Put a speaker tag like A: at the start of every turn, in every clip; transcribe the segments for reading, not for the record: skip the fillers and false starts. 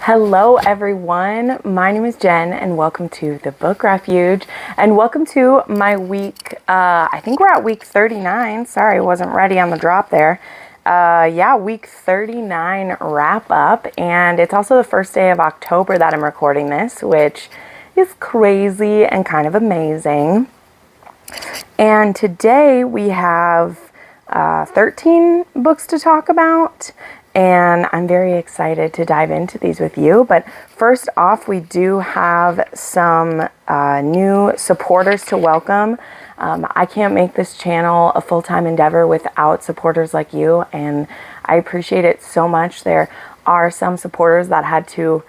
A: Hello everyone, my name is Jen and welcome to the Book Refuge and welcome to my week, I think we're at week 39, sorry I wasn't ready on the drop there. Week 39 wrap up, and it's also the first day of October that I'm recording this, which is crazy and kind of amazing. And today we have 13 books to talk about. And I'm very excited to dive into these with you. But first off, we do have some new supporters to welcome. I can't make this channel a full-time endeavor without supporters like you, and I appreciate it so much. There are some supporters that had to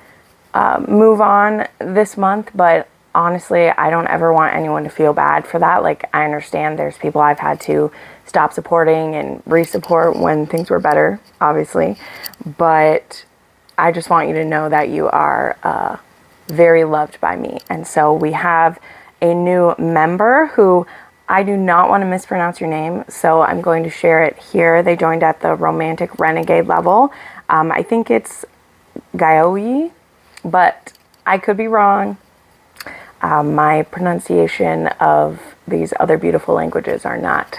A: move on this month, but honestly, I don't ever want anyone to feel bad for that. Like, I understand there's people I've had to stop supporting and re-support when things were better, obviously. But I just want you to know that you are very loved by me. And so we have a new member who I do not want to mispronounce your name, so I'm going to share it here. They joined at the Romantic Renegade level. I think it's Gaoi, but I could be wrong. My pronunciation of these other beautiful languages are not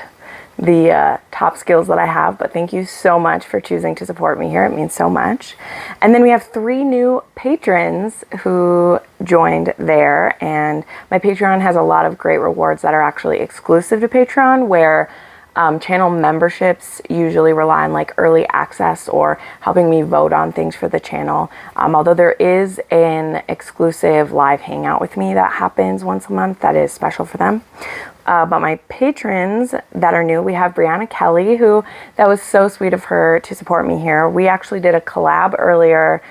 A: the top skills that I have, but thank you so much for choosing to support me here. It means so much. And then we have 3 new patrons who joined there, and my Patreon has a lot of great rewards that are actually exclusive to Patreon, where channel memberships usually rely on like early access or helping me vote on things for the channel. Although there is an exclusive live hangout with me that happens once a month that is special for them. But my patrons that are new, we have Brianna Kelly, who that was so sweet of her to support me here. We actually did a collab earlier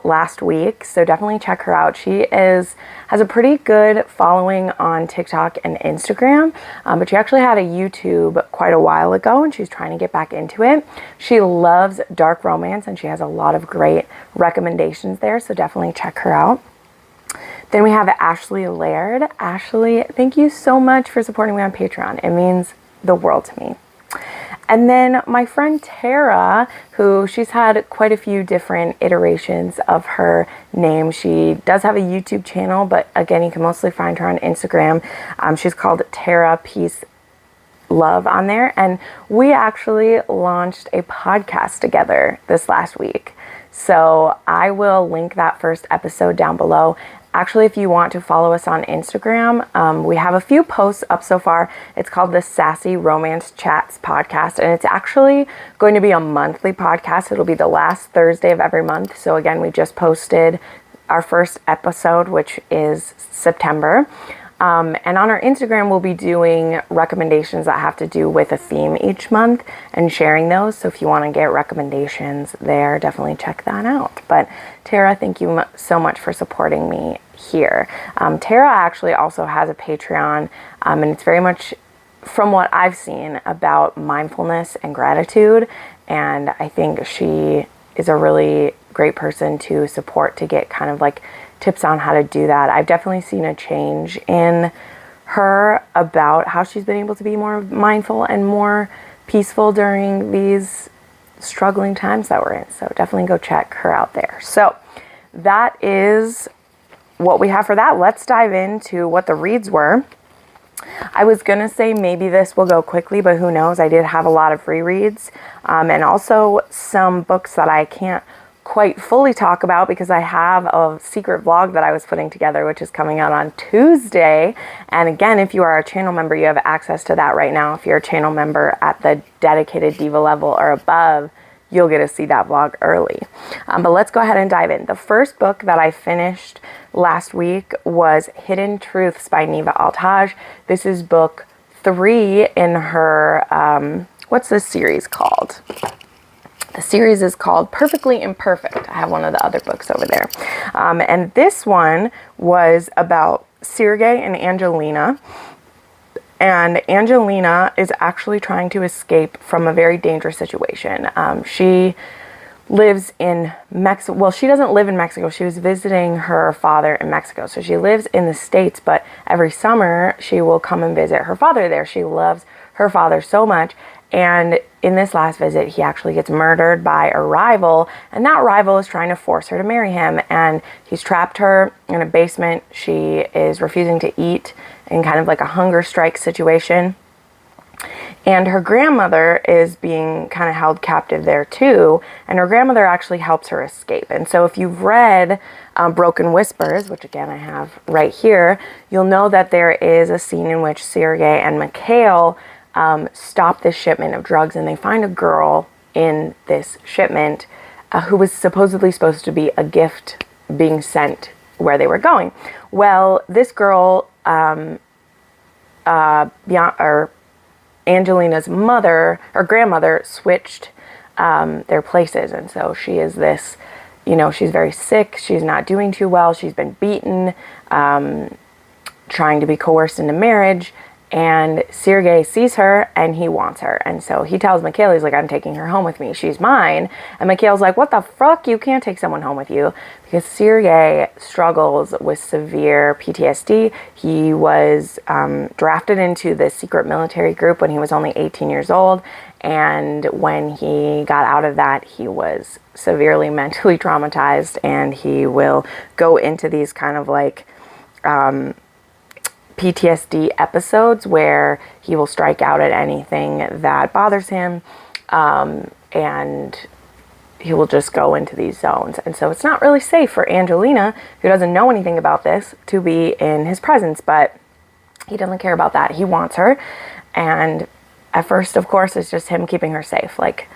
A: last week, so definitely check her out. She has a pretty good following on TikTok and Instagram, but she actually had a YouTube quite a while ago and she's trying to get back into it. She loves dark romance and she has a lot of great recommendations there, so definitely check her out. Then we have Ashley Laird. Ashley, thank you so much for supporting me on Patreon. It means the world to me. And then my friend Tara, who she's had quite a few different iterations of her name. She does have a YouTube channel, but again, you can mostly find her on Instagram. She's called Tara Peace Love on there. And we actually launched a podcast together this last week. So I will link that first episode down below. Actually, if you want to follow us on Instagram, we have a few posts up so far. It's called the Sassy Romance Chats podcast, and it's actually going to be a monthly podcast. It'll be the last Thursday of every month. So again, we just posted our first episode, which is September. And on our Instagram, we'll be doing recommendations that have to do with a theme each month and sharing those. So if you want to get recommendations there, definitely check that out. But Tara, thank you so much for supporting me here. Tara actually also has a Patreon, and it's very much, from what I've seen, about mindfulness and gratitude. And I think she is a really great person to support to get kind of like tips on how to do that. I've definitely seen a change in her about how she's been able to be more mindful and more peaceful during these struggling times that we're in. So definitely go check her out there. So that is what we have for that. Let's dive into what the reads were. I was gonna say maybe this will go quickly, but who knows? I did have a lot of rereads, and also some books that I can't quite fully talk about because I have a secret vlog that I was putting together, which is coming out on Tuesday. And again, if you are a channel member, you have access to that right now. If you're a channel member at the dedicated diva level or above, you'll get to see that vlog early. But let's go ahead and dive in. The first book that I finished last week was Hidden Truths by Neva Altaj. This is book 3 in her, what's this series called? The series is called Perfectly Imperfect. I have one of the other books over there. And this one was about Sergey and Angelina. And Angelina is actually trying to escape from a very dangerous situation. She lives in Mexico. Well, she doesn't live in Mexico. She was visiting her father in Mexico. So she lives in the States, but every summer she will come and visit her father there. She loves her father so much. And in this last visit, he actually gets murdered by a rival, and that rival is trying to force her to marry him, and he's trapped her in a basement. She is refusing to eat in kind of like a hunger strike situation. And her grandmother is being kind of held captive there too, and her grandmother actually helps her escape. And so if you've read Broken Whispers, which again I have right here, you'll know that there is a scene in which Sergei and Mikhail stop this shipment of drugs, and they find a girl in this shipment who was supposedly supposed to be a gift being sent where they were going. Well, this girl, Angelina's mother or grandmother switched their places, and so she is this, you know, she's very sick, she's not doing too well, she's been beaten, trying to be coerced into marriage, and Sergei sees her and he wants her, and so he tells Mikhail, he's like, I'm taking her home with me, she's mine. And Mikhail's like, what the fuck, you can't take someone home with you, because Sergei struggles with severe PTSD. He was drafted into the secret military group when he was only 18 years old, and when he got out of that, he was severely mentally traumatized, and he will go into these kind of like PTSD episodes where he will strike out at anything that bothers him, and he will just go into these zones. And so it's not really safe for Angelina, who doesn't know anything about this, to be in his presence, but he doesn't care about that. He wants her, and at first, of course, it's just him keeping her safe. Like,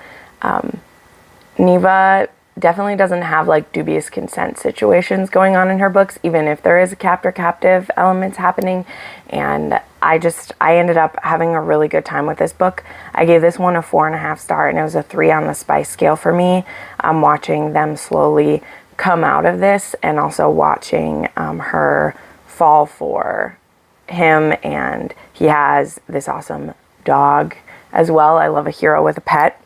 A: Neva definitely doesn't have like dubious consent situations going on in her books, even if there is a captor-captive elements happening. And I ended up having a really good time with this book. I gave this one a 4.5 star, and it was a 3 on the spice scale for me. I'm watching them slowly come out of this, and also watching her fall for him. And he has this awesome dog as well. I love a hero with a pet.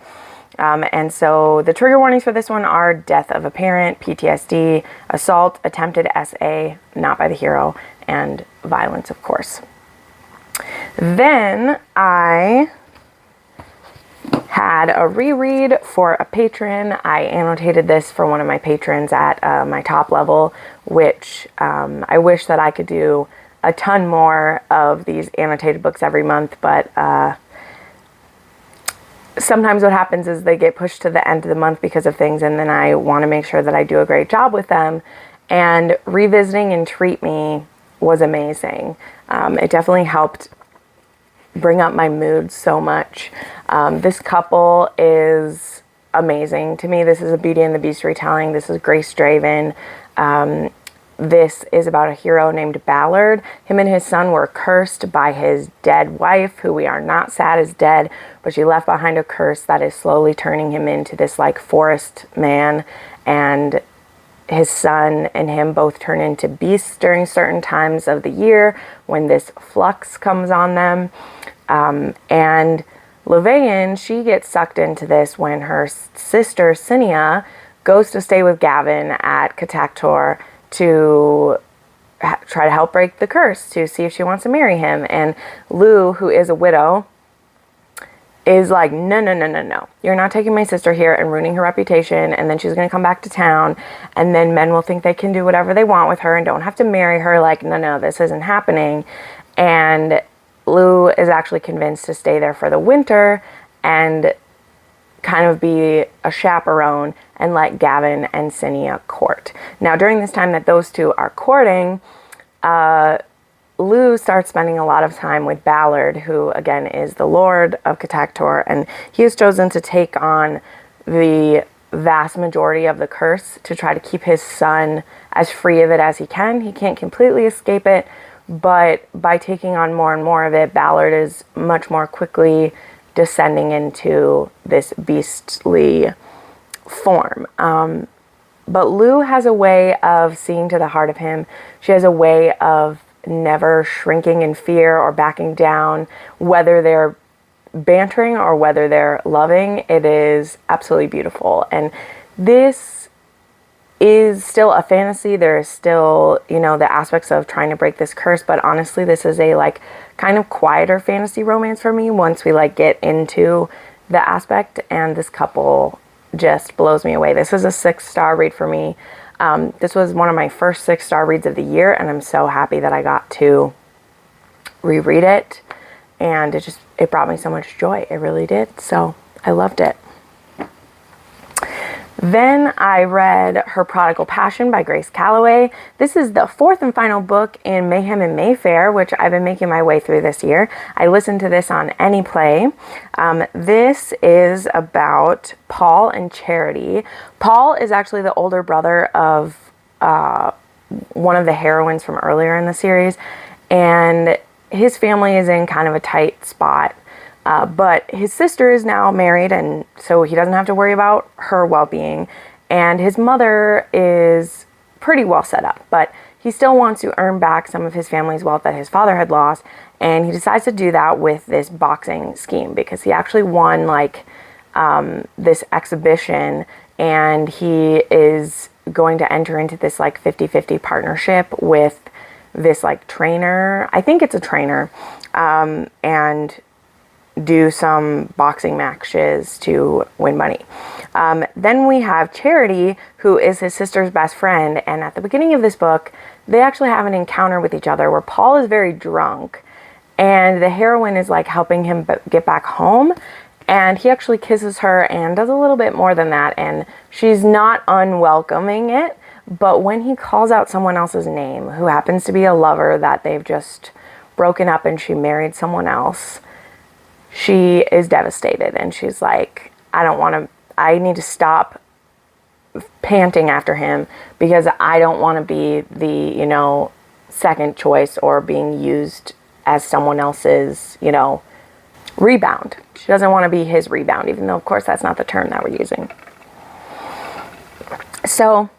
A: And so the trigger warnings for this one are death of a parent, PTSD, assault, attempted SA, not by the hero, and violence, of course. Then I had a reread for a patron. I annotated this for one of my patrons at my top level, which I wish that I could do a ton more of these annotated books every month, but sometimes what happens is they get pushed to the end of the month because of things, and then I want to make sure that I do a great job with them. And revisiting And Treat Me was amazing. It definitely helped bring up my mood so much. This couple is amazing to me. This is a Beauty and the Beast retelling. This is Grace Draven. This is about a hero named Ballard. Him and his son were cursed by his dead wife, who we are not sad is dead, but she left behind a curse that is slowly turning him into this like forest man. And his son and him both turn into beasts during certain times of the year when this flux comes on them. And Levain, she gets sucked into this when her sister Cinia goes to stay with Gavin at Catactor to try to help break the curse, to see if she wants to marry him. And Lou, who is a widow, is like, no, you're not taking my sister here and ruining her reputation, and then she's going to come back to town, and then men will think they can do whatever they want with her and don't have to marry her. Like, no, this isn't happening. And Lou is actually convinced to stay there for the winter and kind of be a chaperone and let Gavin and Cinia court. Now, during this time that those two are courting, Lou starts spending a lot of time with Ballard, who again is the Lord of Catactor, and he has chosen to take on the vast majority of the curse to try to keep his son as free of it as he can. He can't completely escape it, but by taking on more and more of it, Ballard is much more quickly descending into this beastly form. But Lou has a way of seeing to the heart of him. She has a way of never shrinking in fear or backing down, whether they're bantering or whether they're loving. It is absolutely beautiful. And this is still a fantasy. There is still, the aspects of trying to break this curse, but honestly, this is a like kind of quieter fantasy romance for me once we like get into the aspect, and this couple just blows me away. This is a 6-star read for me. This was one of my first 6-star reads of the year, and I'm so happy that I got to reread it, and it brought me so much joy. It really did. So I loved it. Then I read Her Prodigal Passion by Grace Calloway. This is the 4th and final book in Mayhem in Mayfair, which I've been making my way through this year. I listened to this on AnyPlay. This is about Paul and Charity. Paul is actually the older brother of one of the heroines from earlier in the series, and his family is in kind of a tight spot. But his sister is now married, and so he doesn't have to worry about her well-being. And his mother is pretty well set up, but he still wants to earn back some of his family's wealth that his father had lost. And he decides to do that with this boxing scheme, because he actually won like this exhibition, and he is going to enter into this like 50-50 partnership with this like trainer. I think it's a trainer, and do some boxing matches to win money. Then we have Charity, who is his sister's best friend, and at the beginning of this book, they actually have an encounter with each other where Paul is very drunk, and the heroine is like helping him get back home, and he actually kisses her and does a little bit more than that, and she's not unwelcoming it, but when he calls out someone else's name, who happens to be a lover that they've just broken up and she married someone else, she is devastated, and she's like, I need to stop panting after him, because I don't want to be the, second choice or being used as someone else's, rebound. She doesn't want to be his rebound, even though, of course, that's not the term that we're using. So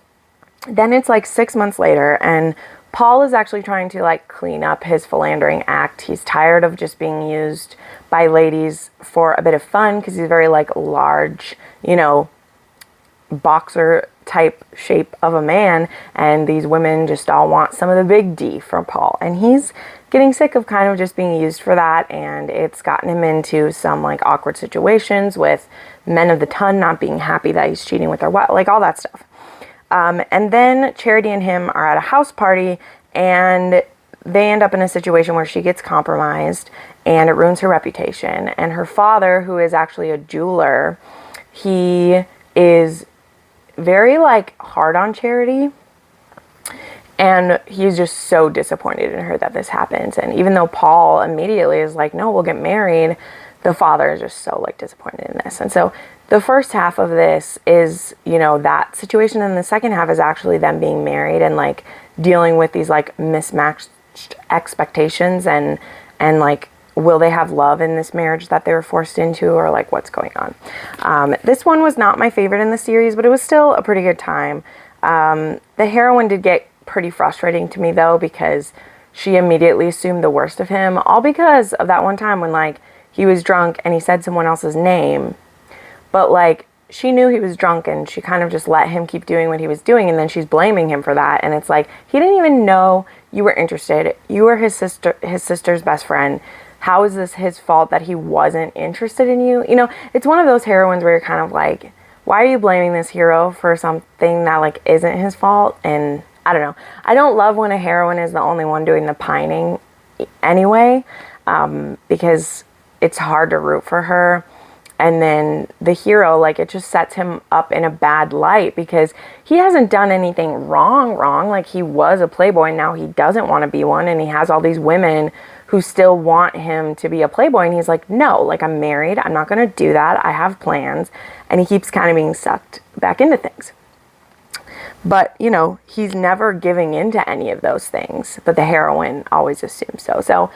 A: then it's like 6 months later, and Paul is actually trying to like clean up his philandering act. He's tired of just being used by ladies for a bit of fun, because he's very like large, boxer type shape of a man, and these women just all want some of the big D from Paul, and he's getting sick of kind of just being used for that, and it's gotten him into some like awkward situations with men of the ton not being happy that he's cheating with their wife, like all that stuff. And then Charity and him are at a house party, and they end up in a situation where she gets compromised, and it ruins her reputation. And her father, who is actually a jeweler, he is very like hard on Charity, and he's just so disappointed in her that this happens. And even though Paul immediately is like, no, we'll get married, the father is just so like disappointed in this. And so the first half of this is, that situation, and the second half is actually them being married and like dealing with these like mismatched expectations, and like, will they have love in this marriage that they were forced into, or like what's going on. This one was not my favorite in the series, but it was still a pretty good time. The heroine did get pretty frustrating to me though, because she immediately assumed the worst of him, all because of that one time when like he was drunk and he said someone else's name, but like she knew he was drunk, and she kind of just let him keep doing what he was doing, and then she's blaming him for that. And it's like, he didn't even know you were interested. You were his sister's best friend. How is this his fault that he wasn't interested in you? It's one of those heroines where you're kind of like, why are you blaming this hero for something that like isn't his fault? And I don't know. I don't love when a heroine is the only one doing the pining anyway, because it's hard to root for her. And then the hero, like, it just sets him up in a bad light, because he hasn't done anything wrong. Like, he was a playboy, and now he doesn't want to be one, and he has all these women who still want him to be a playboy, and he's like, no, like, I'm married, I'm not going to do that, I have plans, and he keeps kind of being sucked back into things. But, he's never giving into any of those things, but the heroine always assumes so. So,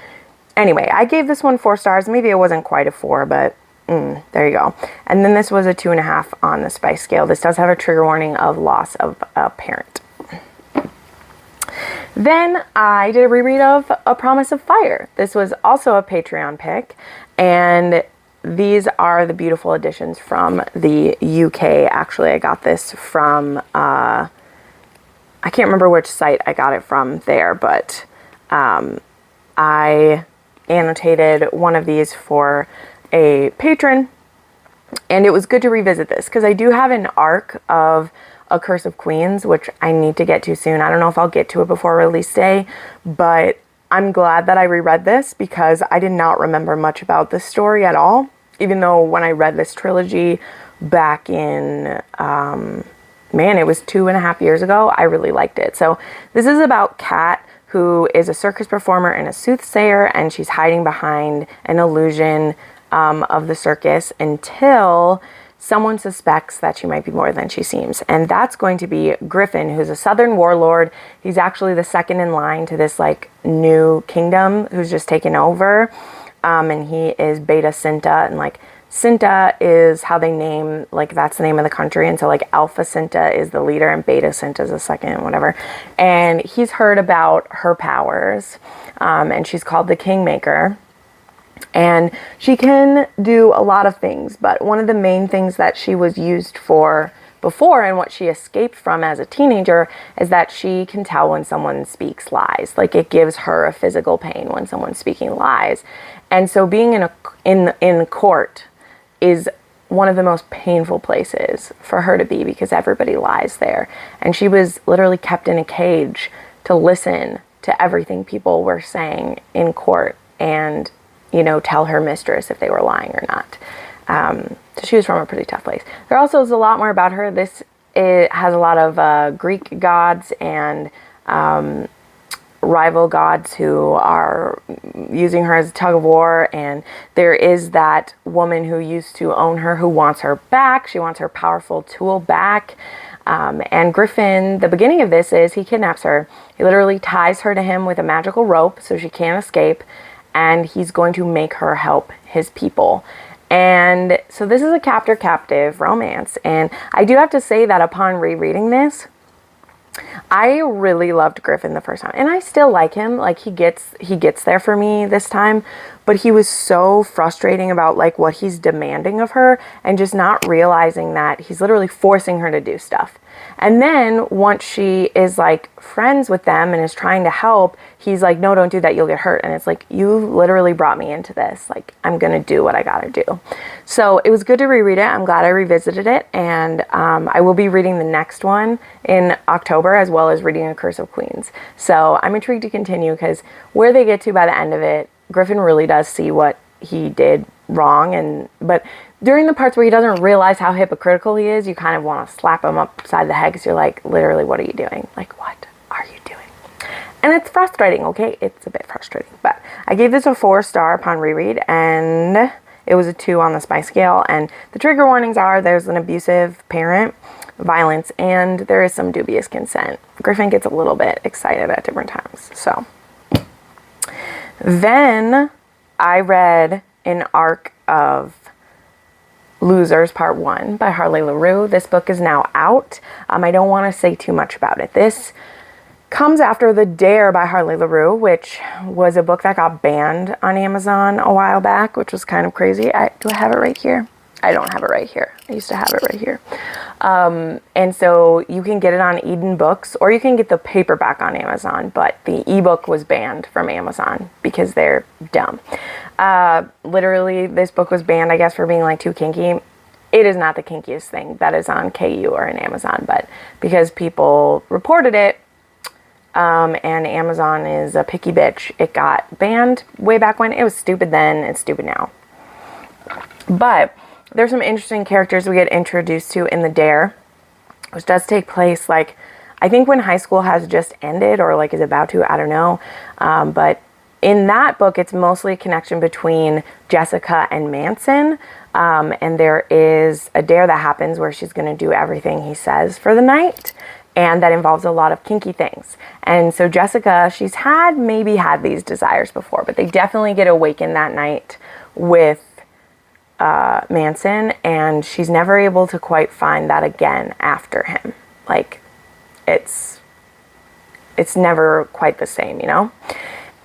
A: anyway, I gave this one 4 stars. Maybe it wasn't quite a 4, but there you go. And then this was a 2.5 on the spice scale. This does have a trigger warning of loss of a parent. Then I did a reread of A Promise of Fire. This was also a Patreon pick, and these are the beautiful additions from the UK. Actually, I got this from, I can't remember which site I got it from there, but I annotated one of these for a patron, and it was good to revisit this because I do have an arc of A Curse of Queens, which I need to get to soon. I don't know if I'll get to it before release day, but I'm glad that I reread this because I did not remember much about this story at all, even though when I read this trilogy back in, man, it was 2.5 years ago, I really liked it. So this is about Kat, who is a circus performer and a soothsayer, and she's hiding behind an illusion of the circus until someone suspects that she might be more than she seems. And that's going to be Griffin, who's a southern warlord. He's actually the second in line to this like new kingdom who's just taken over. And he is Beta Cinta, and like Cinta is how they name, like that's the name of the country. And so like Alpha Cinta is the leader and Beta Cinta is the second, whatever. And he's heard about her powers. And she's called the Kingmaker. And she can do a lot of things, but one of the main things that she was used for before and what she escaped from as a teenager is that she can tell when someone speaks lies. Like it gives her a physical pain when someone's speaking lies. And so being in court is one of the most painful places for her to be because everybody lies there. And she was literally kept in a cage to listen to everything people were saying in court and, you know, tell her mistress if they were lying or not. So she was from a pretty tough place. There also is a lot more about her. It has a lot of Greek gods and rival gods who are using her as a tug of war. And there is that woman who used to own her who wants her back. She wants her powerful tool back. And Griffin, the beginning of this is he kidnaps her. He literally ties her to him with a magical rope so she can't escape. And he's going to make her help his people. And so this is a captor-captive romance. And I do have to say that upon rereading this, I really loved Griffin the first time. And I still like him. Like he gets there for me this time. But he was so frustrating about like what he's demanding of her and just not realizing that he's literally forcing her to do stuff. And then once she is like friends with them and is trying to help, he's like, no, don't do that. You'll get hurt. And it's like, you literally brought me into this. Like, I'm going to do what I got to do. So it was good to reread it. I'm glad I revisited it. And I will be reading the next one in October as well as reading A Curse of Queens. So I'm intrigued to continue because where they get to by the end of it, Griffin really does see what he did wrong. But during the parts where he doesn't realize how hypocritical he is, you kind of want to slap him upside the head because you're like, literally, what are you doing? Like, what are you doing? And it's frustrating, okay? It's a bit frustrating. But I gave this a 4-star upon reread, and it was a 2 on the spice scale. And the trigger warnings are there's an abusive parent, violence, and there is some dubious consent. Griffin gets a little bit excited at different times. So then I read an arc of Losers Part 1 by Harley LaRue. This book is now out. I don't want to say too much about it. This comes after The Dare by Harley LaRue, which was a book that got banned on Amazon a while back, which was kind of crazy. Do I have it right here? I don't have it right here. I used to have it right here. And so you can get it on Eden Books, or you can get the paperback on Amazon, but the ebook was banned from Amazon because they're dumb. Literally, this book was banned, I guess, for being like too kinky. It is not the kinkiest thing that is on KU or in Amazon, but because people reported it, and Amazon is a picky bitch, it got banned way back when. It was stupid then, it's stupid now. But there's some interesting characters we get introduced to in The Dare, which does take place, like, I think when high school has just ended or, like, is about to, I don't know. But in that book, it's mostly a connection between Jessica and Manson. And there is a dare that happens where she's going to do everything he says for the night. And that involves a lot of kinky things. And so Jessica, she's maybe had these desires before, but they definitely get awakened that night with Manson, and she's never able to quite find that again after him. Like, it's never quite the same, you know?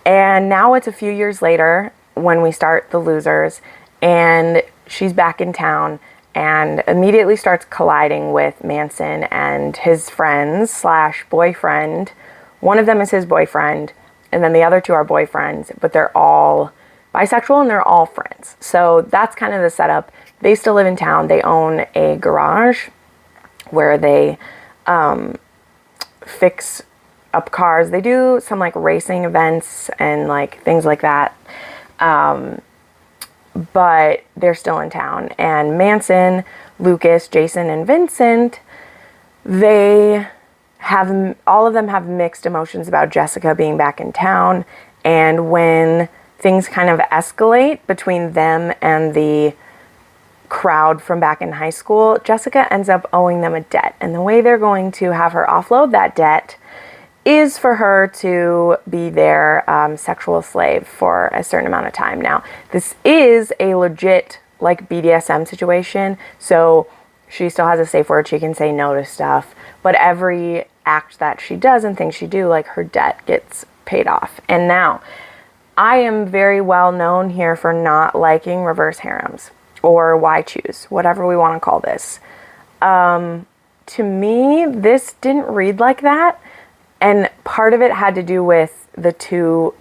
A: And now it's a few years later when we start The Losers, and she's back in town and immediately starts colliding with Manson and his friends / boyfriend. One of them is his boyfriend, and then the other two are boyfriends, but they're all bisexual and they're all friends. So that's kind of the setup. They still live in town. They own a garage where they fix up cars. They do some like racing events and like things like that. But they're still in town. And Manson, Lucas, Jason, and Vincent, all of them have mixed emotions about Jessica being back in town. And when things kind of escalate between them and the crowd from back in high school, Jessica ends up owing them a debt. And the way they're going to have her offload that debt is for her to be their sexual slave for a certain amount of time. Now, this is a legit like BDSM situation, so she still has a safe word. She can say no to stuff, but every act that she does and things she do, like her debt gets paid off. And now, I am very well known here for not liking reverse harems or why choose, whatever we want to call this. To me, this didn't read like that. And part of it had to do with the two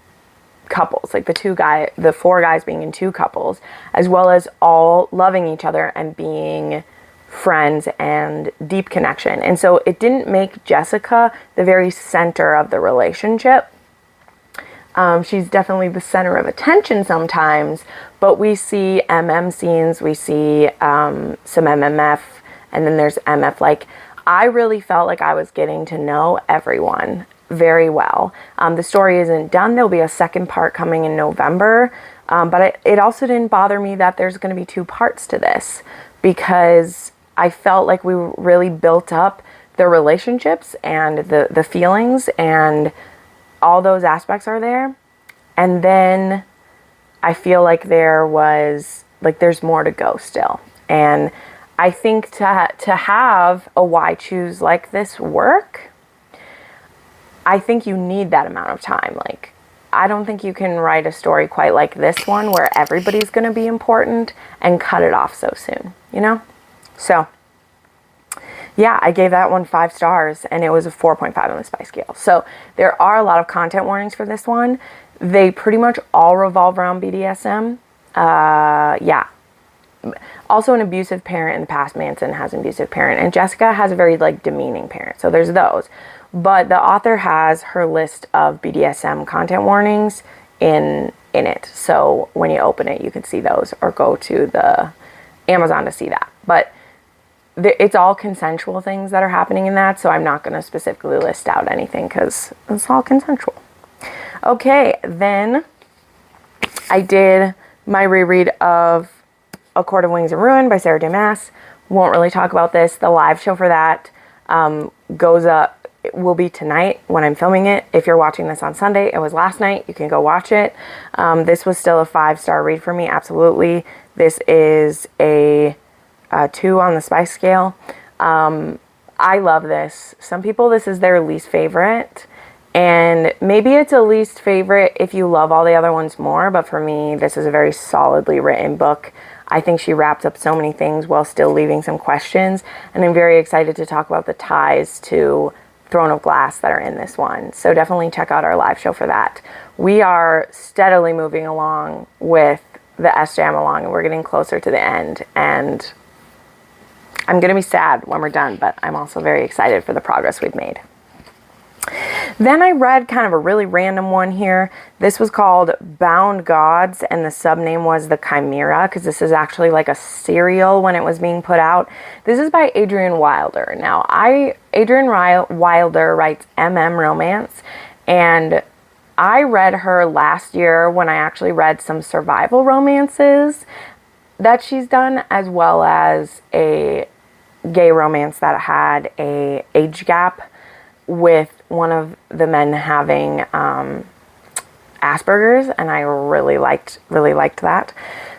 A: couples, like the four guys being in two couples, as well as all loving each other and being friends and deep connection. And so it didn't make Jessica the very center of the relationship. She's definitely the center of attention sometimes, but we see MM scenes, we see some MMF, and then there's MF. Like, I really felt like I was getting to know everyone very well. The story isn't done. There'll be a second part coming in November, but it also didn't bother me that there's going to be two parts to this, because I felt like we really built up the relationships and the feelings, and all those aspects are there. And then I feel like there's more to go still. And I think to have a why choose like this work, I think you need that amount of time. Like, I don't think you can write a story quite like this one where everybody's going to be important and cut it off so soon, you know? So, yeah, I gave that one 5 stars, and it was a 4.5 on the spice scale. So there are a lot of content warnings for this one. They pretty much all revolve around BDSM. Yeah. Also an abusive parent in the past. Manson has an abusive parent, and Jessica has a very like demeaning parent. So there's those. But the author has her list of BDSM content warnings in it. So when you open it, you can see those, or go to the Amazon to see that. But it's all consensual things that are happening in that, so I'm not going to specifically list out anything because it's all consensual. Okay, then I did my reread of A Court of Wings and Ruin by Sarah J. Maas. Won't really talk about this. The live show for that goes up, it will be tonight when I'm filming it. If you're watching this on Sunday, it was last night. You can go watch it. This was still a 5-star read for me, absolutely. This is a 2 on the spice scale. I love this. Some people, this is their least favorite, and maybe it's a least favorite if you love all the other ones more, but for me, this is a very solidly written book. I think she wraps up so many things while still leaving some questions, and I'm very excited to talk about the ties to Throne of Glass that are in this one. So definitely check out our live show for that. We are steadily moving along with the S-Jam along, and we're getting closer to the end, and I'm going to be sad when we're done, but I'm also very excited for the progress we've made. Then I read kind of a really random one here. This was called Bound Gods, and the subname was The Chimera, because this is actually like a serial when it was being put out. This is by Adrienne Wilder. Now, Adrienne Wilder writes romance, and I read her last year when I actually read some survival romances that she's done, as well as a gay romance that had a age gap with one of the men having Asperger's, and I really liked that.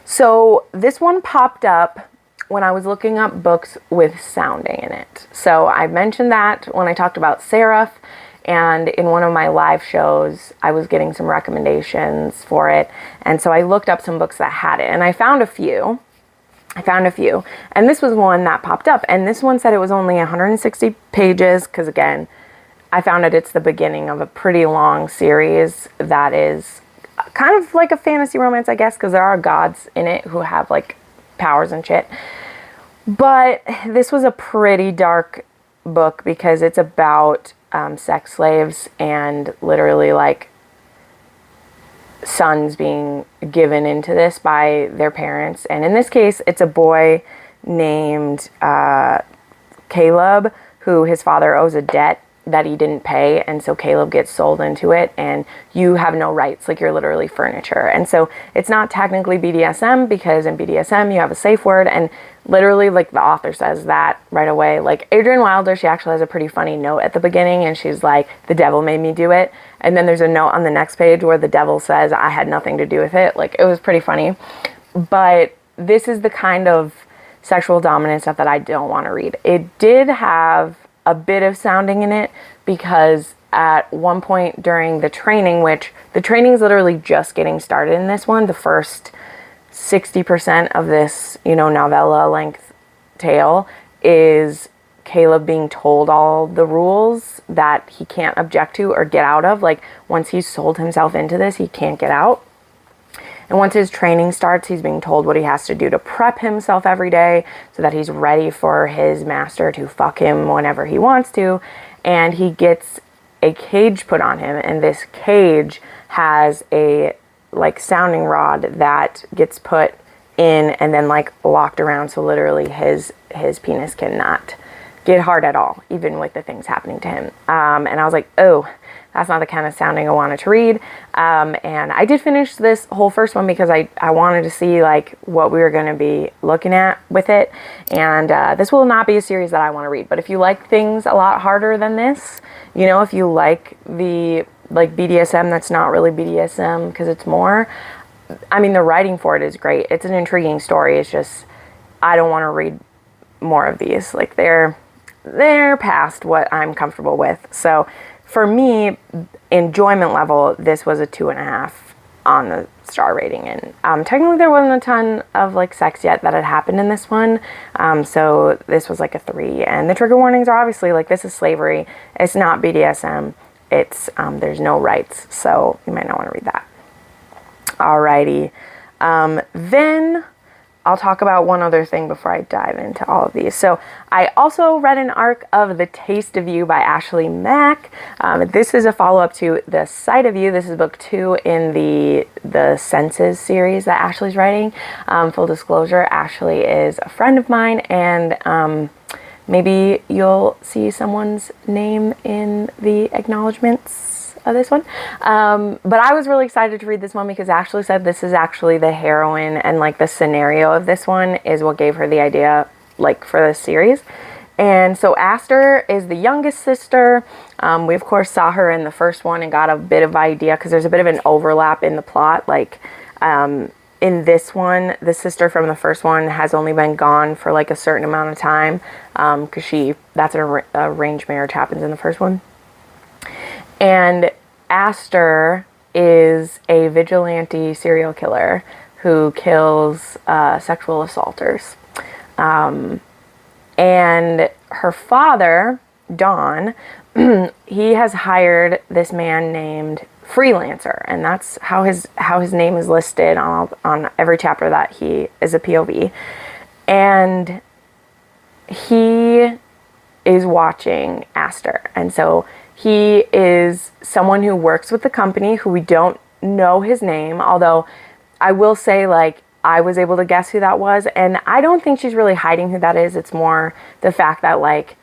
A: So this one popped up when I was looking up books with sounding in it. So I mentioned that when I talked about Seraph, and in one of my live shows, I was getting some recommendations for it, and so I looked up some books that had it, and I found a few. And this was one that popped up, and this one said it was only 160 pages, because again, I found it's the beginning of a pretty long series that is kind of like a fantasy romance, I guess, because there are gods in it who have like powers and shit. But this was a pretty dark book because it's about sex slaves and literally like sons being given into this by their parents. And in this case, it's a boy named Caleb, who his father owes a debt that he didn't pay, and so Caleb gets sold into it, and you have no rights, like you're literally furniture. And so it's not technically BDSM, because in BDSM you have a safe word, and literally like the author says that right away. Like Adrienne Wilder, she actually has a pretty funny note at the beginning, and she's like, the devil made me do it, and then there's a note on the next page where the devil says I had nothing to do with it. Like, it was pretty funny. But this is the kind of sexual dominance stuff that I don't want to read. It did have a bit of sounding in it, because at one point during the training, which the training is literally just getting started in this one, the first 60% of this, novella length tale is Caleb being told all the rules that he can't object to or get out of. Like, once he's sold himself into this, he can't get out. And once his training starts, he's being told what he has to do to prep himself every day so that he's ready for his master to fuck him whenever he wants to. And he gets a cage put on him, and this cage has a like sounding rod that gets put in and then like locked around, so literally his penis cannot get hard at all, even with the things happening to him. And I was like, oh, that's not the kind of sounding I wanted to read. And I did finish this whole first one because I wanted to see like what we were going to be looking at with it. And this will not be a series that I want to read. But if you like things a lot harder than this, if you like the like BDSM that's not really BDSM because it's more, I mean, the writing for it is great. It's an intriguing story. It's just, I don't want to read more of these. Like, they're past what I'm comfortable with. So for me, enjoyment level, this was a 2.5 on the star rating. And technically there wasn't a ton of like sex yet that had happened in this one. So this was like a 3. And the trigger warnings are obviously like, this is slavery. It's not BDSM. It's, there's no rights. So you might not want to read that. Alrighty. Then I'll talk about one other thing before I dive into all of these. So I also read an arc of The Taste of You by Ashley Mack. This is a follow-up to The Sight of You. This is book 2 in the Senses series that Ashley's writing. Full disclosure, Ashley is a friend of mine, and maybe you'll see someone's name in the acknowledgements of this one. But I was really excited to read this one because Ashley said this is actually the heroine, and like the scenario of this one is what gave her the idea like for this series. And so Aster is the youngest sister. We of course saw her in the first one and got a bit of idea because there's a bit of an overlap in the plot. Like in this one, the sister from the first one has only been gone for like a certain amount of time because that's an arranged marriage happens in the first one. And Aster is a vigilante serial killer who kills sexual assaulters. And her father, Don, he has hired this man named Freelancer, and that's how his name is listed on every chapter that he is a POV. And he is watching Aster, and so he is someone who works with the company who we don't know his name, although I will say, like, I was able to guess who that was, and I don't think she's really hiding who that is. It's more the fact that, like,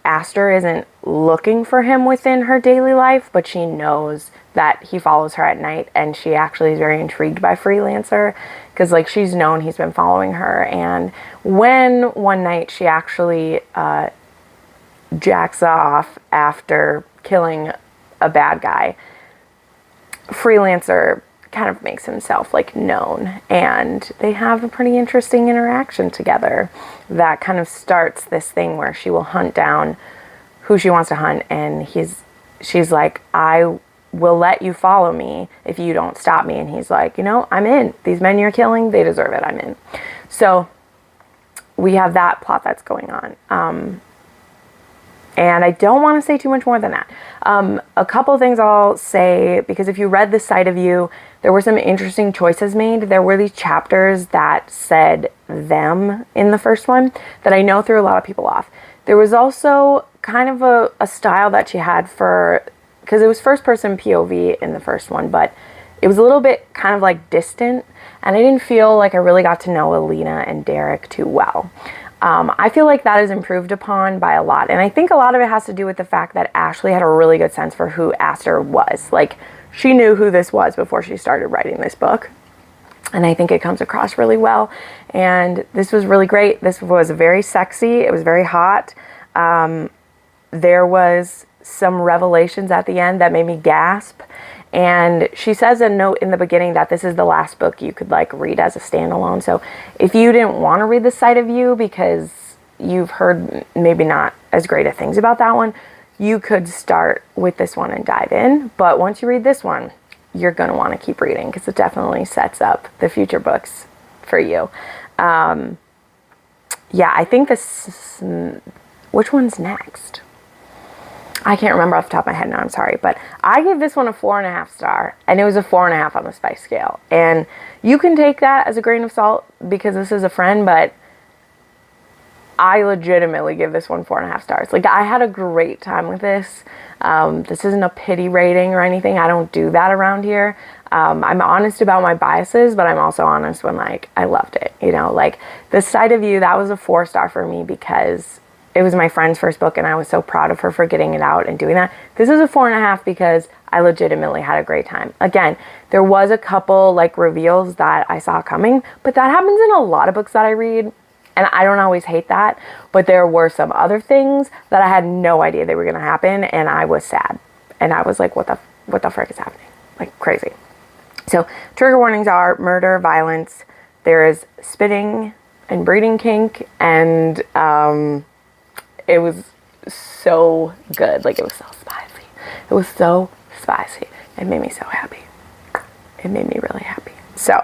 A: Aster isn't looking for him within her daily life, but she knows that he follows her at night, and she actually is very intrigued by Freelancer because, like, she's known he's been following her. And when one night she actually jacks off after killing a bad guy, Freelancer kind of makes himself like known, and they have a pretty interesting interaction together that kind of starts this thing where she will hunt down who she wants to hunt, and she's like, I will let you follow me if you don't stop me. And he's like, I'm in. These men you're killing, they deserve it. I'm in. So we have that plot that's going on. And I don't want to say too much more than that. A couple things I'll say, because if you read The Sight of You, there were some interesting choices made. There were these chapters that said them in the first one that I know threw a lot of people off. There was also kind of a style that she had for, because it was first person POV in the first one, but it was a little bit kind of like distant, and I didn't feel like I really got to know Alina and Derek too well. I feel like that is improved upon by a lot, and I think a lot of it has to do with the fact that Ashley had a really good sense for who Aster was. Like, she knew who this was before she started writing this book, and I think it comes across really well, and this was really great. This was very sexy. It was very hot. There was some revelations at the end that made me gasp. And she says a note in the beginning that this is the last book you could like read as a standalone. So if you didn't want to read The Sight of You because you've heard maybe not as great of things about that one, you could start with this one and dive in. But once you read this one, you're going to want to keep reading because it definitely sets up the future books for you. Yeah, I think this, which one's next? I can't remember off the top of my head now, I'm sorry, but I gave this one a 4.5 star, and it was a 4.5 on the spice scale. And you can take that as a grain of salt because this is a friend, but I legitimately give this one 4.5 stars. Like, I had a great time with this. This isn't a pity rating or anything. I don't do that around here. I'm honest about my biases, but I'm also honest when, like, I loved it. You know, like, The Sight of You, that was a 4 star for me because it was my friend's first book, and I was so proud of her for getting it out and doing that. This is a 4.5 because I legitimately had a great time. Again, there was a couple like reveals that I saw coming, but that happens in a lot of books that I read, and I don't always hate that. But there were some other things that I had no idea they were going to happen, and I was sad. And I was like, what the frick is happening? Like, crazy. So trigger warnings are murder, violence. There is spitting and breeding kink, and it was so good. Like, it was so spicy. It was so spicy. It made me so happy. It made me really happy. So,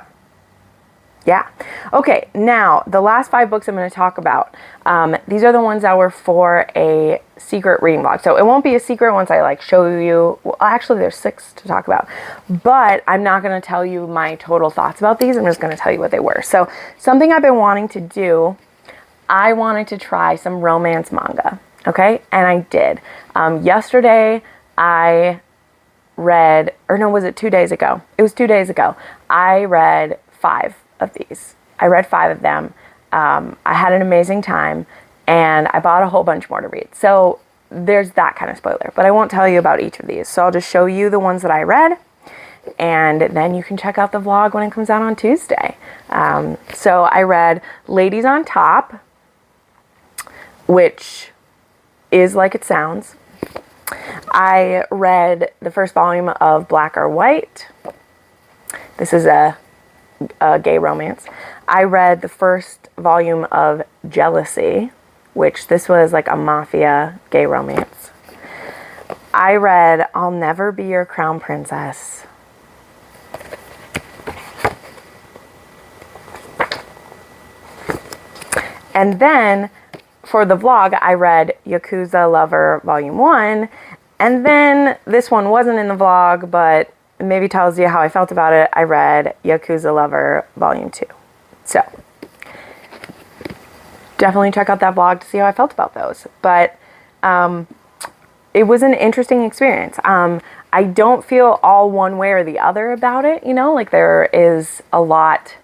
A: yeah. Okay, now, the last 5 books I'm going to talk about. These are the ones that were for a secret reading vlog. So, it won't be a secret once I, like, show you. Well, actually, there's 6 to talk about. But I'm not going to tell you my total thoughts about these. I'm just going to tell you what they were. So, something I've been wanting to do, I wanted to try some romance manga, okay? And I did. Yesterday, I read, or no, was it 2 days ago? It was 2 days ago. I read 5 of these. I read 5 of them. I had an amazing time, and I bought a whole bunch more to read. So there's that kind of spoiler, but I won't tell you about each of these. So I'll just show you the ones that I read, and then you can check out the vlog when it comes out on Tuesday. So I read Ladies on Top, which is like it sounds. I read the first volume of Black or White. This is a gay romance. I read the first volume of Jealousy, which this was like a mafia gay romance. I read I'll Never Be Your Crown Princess. And then for the vlog, I read Yakuza Lover Volume 1, and then this one wasn't in the vlog, but maybe tells you how I felt about it. I read Yakuza Lover Volume 2. So, definitely check out that vlog to see how I felt about those. But it was an interesting experience. I don't feel all one way or the other about it, you know? Like, there is a lot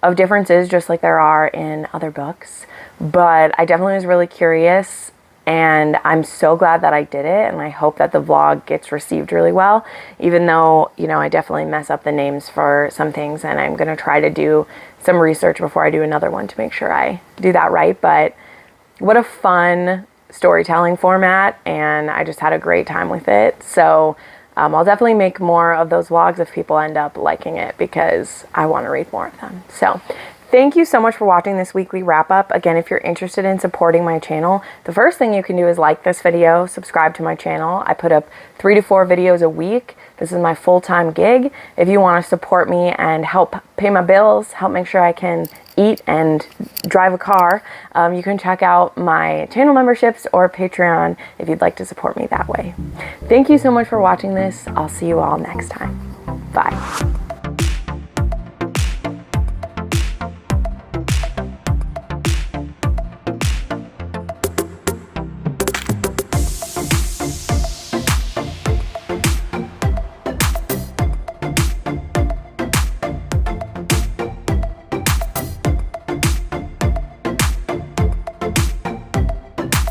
A: of differences, just like there are in other books. But I definitely was really curious, and I'm so glad that I did it, and I hope that the vlog gets received really well, even though, you know, I definitely mess up the names for some things, and I'm going to try to do some research before I do another one to make sure I do that right. But what a fun storytelling format, and I just had a great time with it. So I'll definitely make more of those vlogs if people end up liking it, because I want to read more of them. So thank you so much for watching this weekly wrap up. Again, if you're interested in supporting my channel, the first thing you can do is like this video, subscribe to my channel. I put up 3 to 4 videos a week. This is my full-time gig. If you want to support me and help pay my bills, help make sure I can eat and drive a car, you can check out my channel memberships or Patreon if you'd like to support me that way. Thank you so much for watching this. I'll see you all next time. Bye.